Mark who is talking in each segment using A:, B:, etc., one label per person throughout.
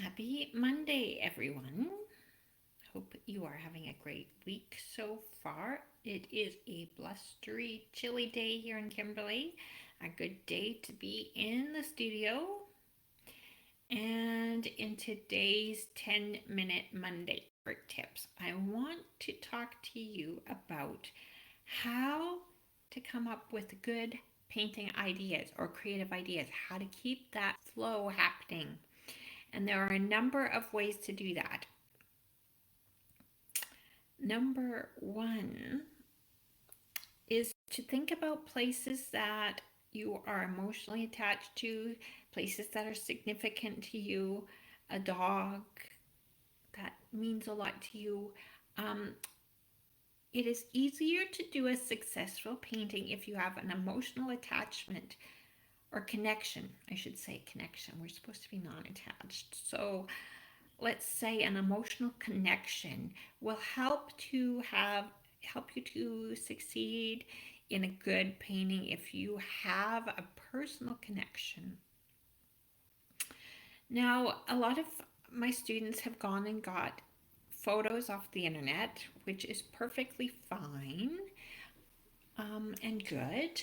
A: Happy Monday, everyone. Hope you are having a great week so far. It is a blustery, chilly day here in Kimberley. A good day to be in the studio. And in today's 10-minute Monday art tips, I want to talk to you about how to come up with good painting ideas or creative ideas, how to keep that flow happening. And there are a number of ways to do that. Number one is to think about places that you are emotionally attached to, places that are significant to you, a dog that means a lot to you. Um, it is easier to do a successful painting if you have an emotional attachment or connection. I should say connection. We're supposed to be non attached. So let's say an emotional connection will help you to succeed in a good painting if you have a personal connection. Now, a lot of my students have gone and got photos off the internet, which is perfectly fine and good,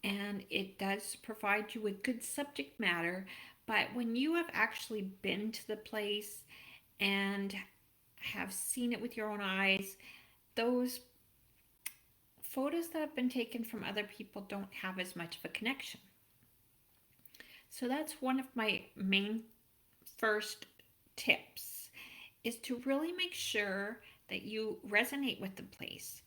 A: and it does provide you with good subject matter. But when you have actually been to the place and have seen it with your own eyes, those photos that have been taken from other people don't have as much of a connection. So that's one of my main first tips, is to really make sure that you resonate with the place.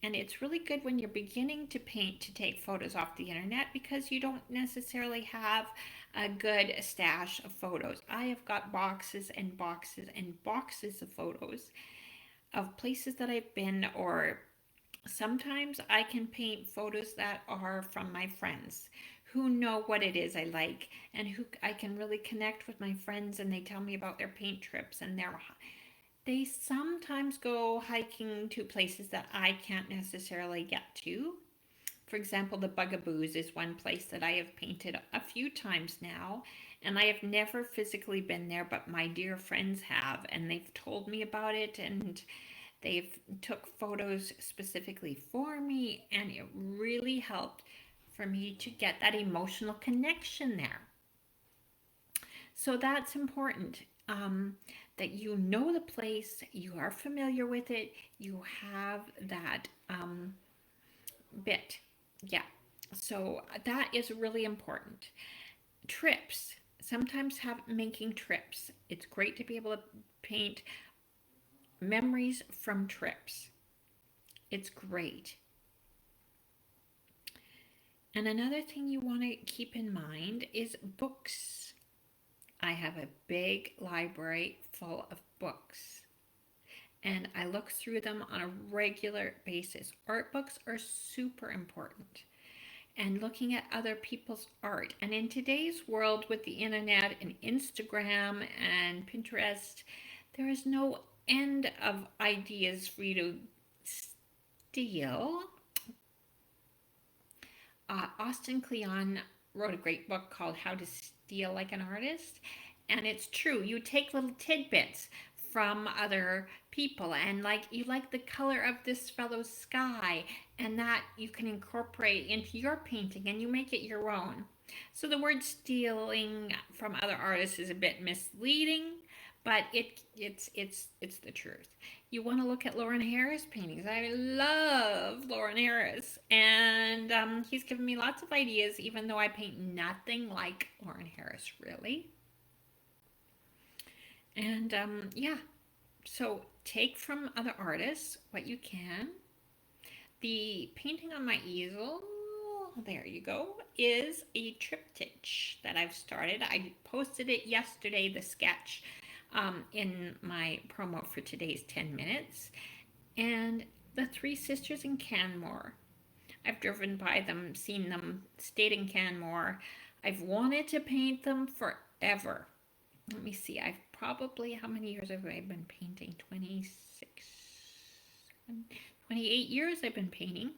A: And it's really good when you're beginning to paint to take photos off the internet because you don't necessarily have a good stash of photos. I have got boxes and boxes and boxes of photos of places that I've been, or sometimes I can paint photos that are from my friends who know what it is I like, and who I can really connect with my friends, and they tell me about their paint trips, and they sometimes go hiking to places that I can't necessarily get to. For example, the Bugaboos is one place that I have painted a few times now, and I have never physically been there, but my dear friends have, and they've told me about it, and they've took photos specifically for me, and it really helped for me to get that emotional connection there. So that's important, that you know the place, you are familiar with it, you have that bit. Yeah. So that is really important. Trips. Sometimes have making trips. It's great to be able to paint memories from trips. It's great. And another thing you want to keep in mind is books. I have a big library full of books, and I look through them on a regular basis. Art books are super important, and looking at other people's art. And in today's world with the internet and Instagram and Pinterest, there is no end of ideas for you to steal. Austin Kleon wrote a great book called How to Steal Like an Artist. And it's true. You take little tidbits from other people, and like you like the color of this fellow's sky, and that you can incorporate into your painting and you make it your own. So the word stealing from other artists is a bit misleading, but it's the truth. You want to look at Lauren Harris paintings. I love Lauren Harris, and he's given me lots of ideas, even though I paint nothing like Lauren Harris, really. And yeah, so take from other artists what you can. The painting on my easel, there you go, is a triptych that I've started. I posted it yesterday, the sketch, in my promo for today's 10 minutes. And the Three Sisters in Canmore. I've driven by them, seen them, stayed in Canmore. I've wanted to paint them forever. Let me see, I've probably, how many years have I been painting? 26, 28 years I've been painting.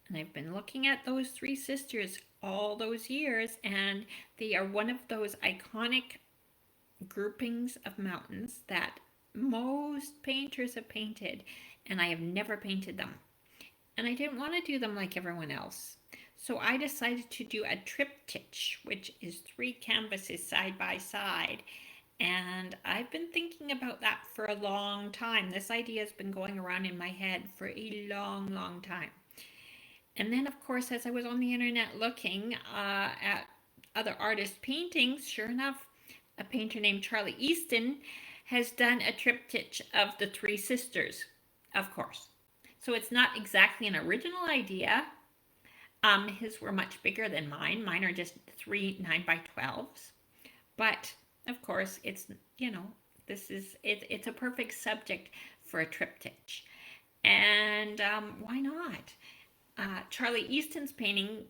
A: And I've been looking at those Three Sisters all those years, and they are one of those iconic groupings of mountains that most painters have painted, and I have never painted them. And I didn't want to do them like everyone else. So I decided to do a triptych, which is 3 canvases side by side. And I've been thinking about that for a long time. This idea has been going around in my head for a long, long time. And then, of course, as I was on the internet looking at other artists' paintings, sure enough, a painter named Charlie Easton has done a triptych of the 3 sisters, of course. So it's not exactly an original idea. His were much bigger than mine. Mine are just 3 9x12s. But of course, it's, it's a perfect subject for a triptych. And why not? Charlie Easton's painting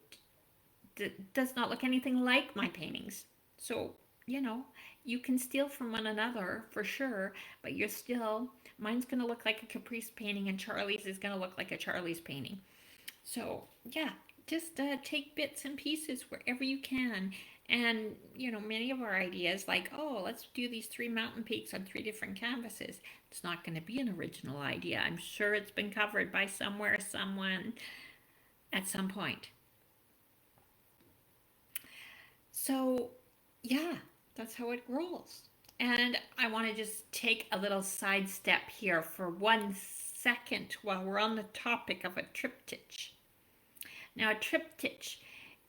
A: does not look anything like my paintings. So, you can steal from one another for sure, but mine's going to look like a Caprice painting and Charlie's is going to look like a Charlie's painting. So, yeah, just take bits and pieces wherever you can. And, many of our ideas, like, oh, let's do these 3 mountain peaks on 3 different canvases. It's not going to be an original idea. I'm sure it's been covered by someone, at some point. So, yeah, that's how it rolls. And I want to just take a little sidestep here for 1 second while we're on the topic of a triptych. Now, a triptych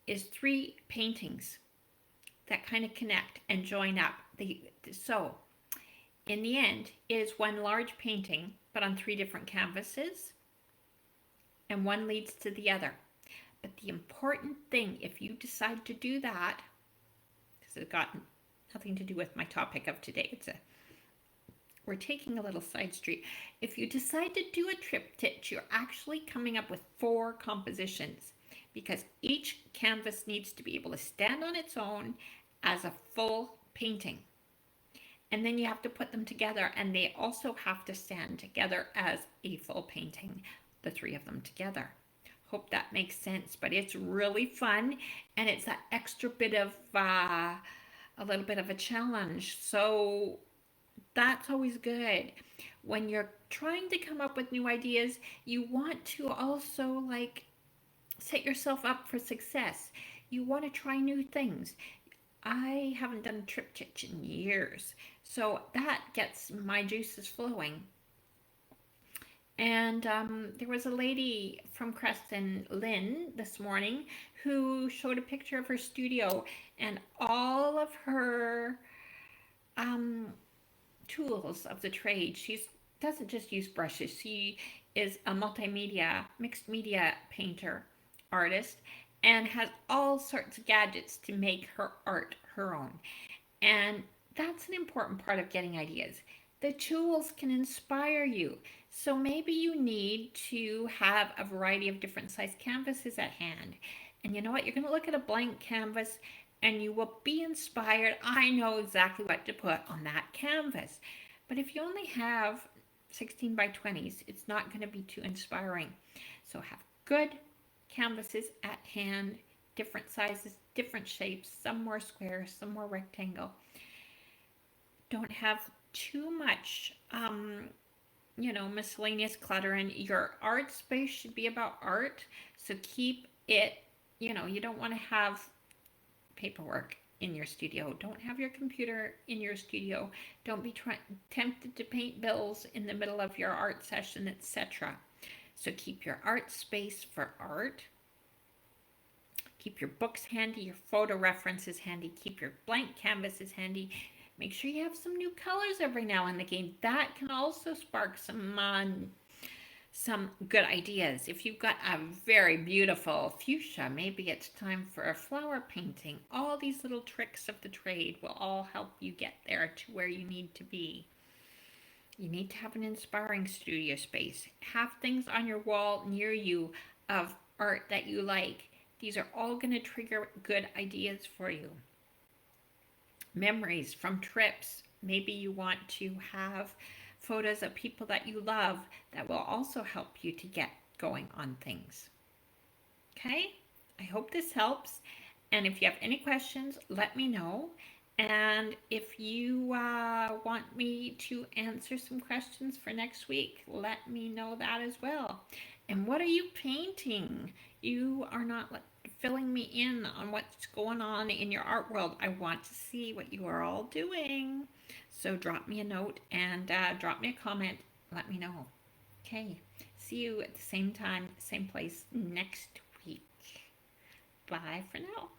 A: is 3 paintings that kind of connect and join up. So, in the end, it is one large painting, but on 3 different canvases, and one leads to the other. But the important thing, if you decide to do that, because it's got nothing to do with my topic of today, we're taking a little side street. If you decide to do a triptych, you're actually coming up with 4 compositions, because each canvas needs to be able to stand on its own as a full painting. And then you have to put them together, and they also have to stand together as a full painting, the 3 of them together. Hope that makes sense, but it's really fun, and it's that extra bit of a little bit of a challenge. So that's always good. When you're trying to come up with new ideas, you want to also set yourself up for success. You want to try new things. I haven't done a triptych in years, so that gets my juices flowing. And there was a lady from Creston, Lynn, this morning, who showed a picture of her studio and all of her tools of the trade. She doesn't just use brushes. She is a multimedia, mixed media painter, artist, and has all sorts of gadgets to make her art her own. And that's an important part of getting ideas. The tools can inspire you. So maybe you need to have a variety of different size canvases at hand. And you know what? You're going to look at a blank canvas and you will be inspired. I know exactly what to put on that canvas. But if you only have 16 by 20s, it's not going to be too inspiring. So have good canvases at hand, different sizes, different shapes, some more square, some more rectangle. Don't have too much miscellaneous clutter, and your art space should be about art. So keep it, you don't want to have paperwork in your studio. Don't have your computer in your studio. Don't be tempted to paint bills in the middle of your art session, etc. So keep your art space for art. Keep your books handy, your photo references handy. Keep your blank canvases handy. Make sure you have some new colors every now and again. That can also spark some good ideas. If you've got a very beautiful fuchsia, maybe it's time for a flower painting. All these little tricks of the trade will all help you get there to where you need to be. You need to have an inspiring studio space. Have things on your wall near you of art that you like. These are all going to trigger good ideas for you. Memories from trips. Maybe you want to have photos of people that you love that will also help you to get going on things. Okay? I hope this helps. And if you have any questions, let me know. And if you want me to answer some questions for next week, let me know that as well. And what are you painting? You are not filling me in on what's going on in your art world. I want to see what you are all doing. So drop me a note and drop me a comment. Let me know. Okay. See you at the same time, same place next week. Bye for now.